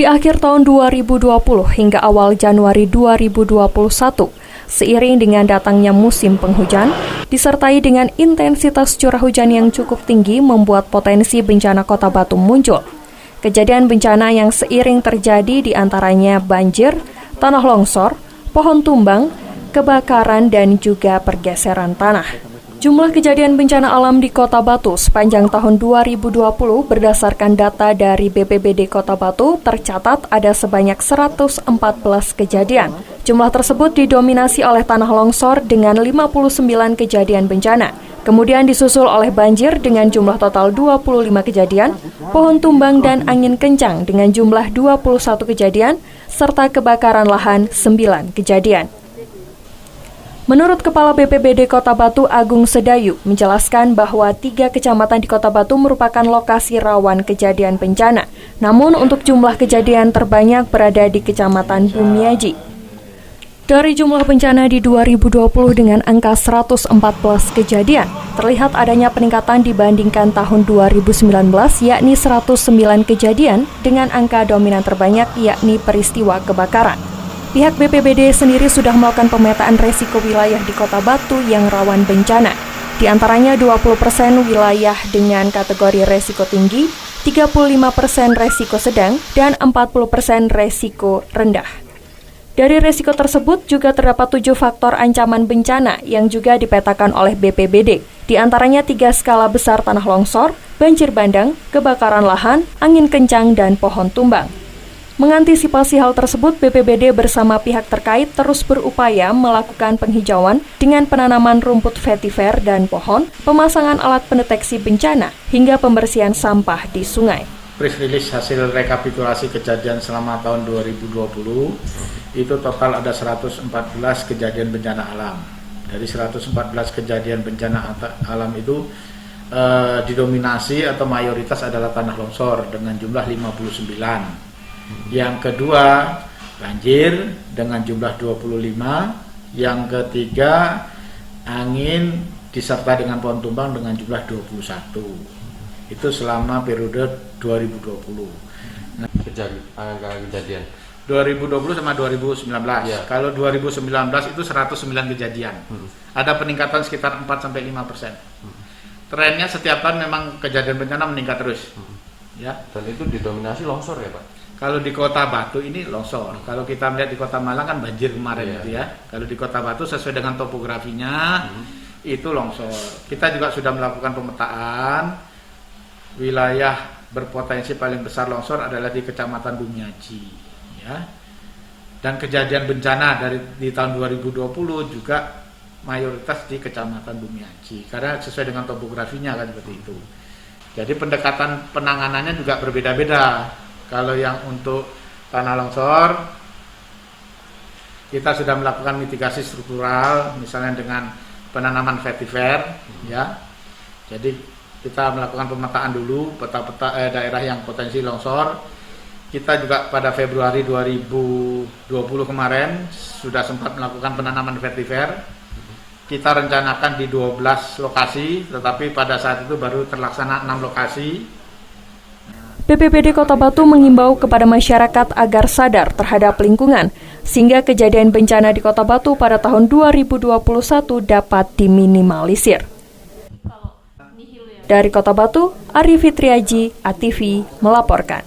Di akhir tahun 2020 hingga awal Januari 2021, seiring dengan datangnya musim penghujan, disertai dengan intensitas curah hujan yang cukup tinggi membuat potensi bencana Kota Batu muncul. Kejadian bencana yang seiring terjadi diantaranya banjir, tanah longsor, pohon tumbang, kebakaran, dan juga pergeseran tanah. Jumlah kejadian bencana alam di Kota Batu sepanjang tahun 2020 berdasarkan data dari BPBD Kota Batu tercatat ada sebanyak 114 kejadian. Jumlah tersebut didominasi oleh tanah longsor dengan 59 kejadian bencana. Kemudian disusul oleh banjir dengan jumlah total 25 kejadian, pohon tumbang dan angin kencang dengan jumlah 21 kejadian, serta kebakaran lahan 9 kejadian. Menurut Kepala BPBD Kota Batu Agung Sedayu menjelaskan bahwa 3 kecamatan di Kota Batu merupakan lokasi rawan kejadian bencana. Namun untuk jumlah kejadian terbanyak berada di Kecamatan Bumiaji. Dari jumlah bencana di 2020 dengan angka 114 kejadian, terlihat adanya peningkatan dibandingkan tahun 2019 yakni 109 kejadian dengan angka dominan terbanyak yakni peristiwa kebakaran. Pihak BPBD sendiri sudah melakukan pemetaan resiko wilayah di Kota Batu yang rawan bencana. Di antaranya 20% wilayah dengan kategori resiko tinggi, 35% resiko sedang, dan 40% resiko rendah. Dari resiko tersebut juga terdapat 7 faktor ancaman bencana yang juga dipetakan oleh BPBD. Di antaranya 3 skala besar tanah longsor, banjir bandang, kebakaran lahan, angin kencang, dan pohon tumbang. Mengantisipasi hal tersebut, BPBD bersama pihak terkait terus berupaya melakukan penghijauan dengan penanaman rumput vetiver dan pohon, pemasangan alat pendeteksi bencana, hingga pembersihan sampah di sungai. Press release hasil rekapitulasi kejadian selama tahun 2020, itu total ada 114 kejadian bencana alam. Dari 114 kejadian bencana alam itu, didominasi atau mayoritas adalah tanah longsor dengan jumlah 59. Yang kedua, banjir dengan jumlah 25. Yang ketiga, angin disertai dengan pohon tumbang dengan jumlah 21. Itu selama periode 2020. Nah, kejadian 2020 sama 2019. Ya. Kalau 2019 itu 109 kejadian. Ada peningkatan sekitar 4-5%. Trennya setiap tahun memang kejadian bencana meningkat terus. Ya. Dan itu didominasi longsor ya, Pak? Kalau di Kota Batu ini longsor. Kalau kita melihat di Kota Malang kan banjir kemarin gitu ya. Kalau di Kota Batu sesuai dengan topografinya itu longsor. Kita juga sudah melakukan pemetaan wilayah berpotensi paling besar longsor adalah di Kecamatan Bumiaji ya. Dan kejadian bencana di tahun 2020 juga mayoritas di Kecamatan Bumiaji karena sesuai dengan topografinya kan seperti itu. Jadi pendekatan penanganannya juga berbeda-beda. Kalau yang untuk tanah longsor, kita sudah melakukan mitigasi struktural, misalnya dengan penanaman vetiver, ya. Jadi kita melakukan pemetaan dulu peta-peta daerah yang potensi longsor. Kita juga pada Februari 2020 kemarin sudah sempat melakukan penanaman vetiver. Kita rencanakan di 12 lokasi, tetapi pada saat itu baru terlaksana 6 lokasi. BPBD Kota Batu mengimbau kepada masyarakat agar sadar terhadap lingkungan, sehingga kejadian bencana di Kota Batu pada tahun 2021 dapat diminimalisir. Dari Kota Batu, Ari Fitriaji, ATV melaporkan.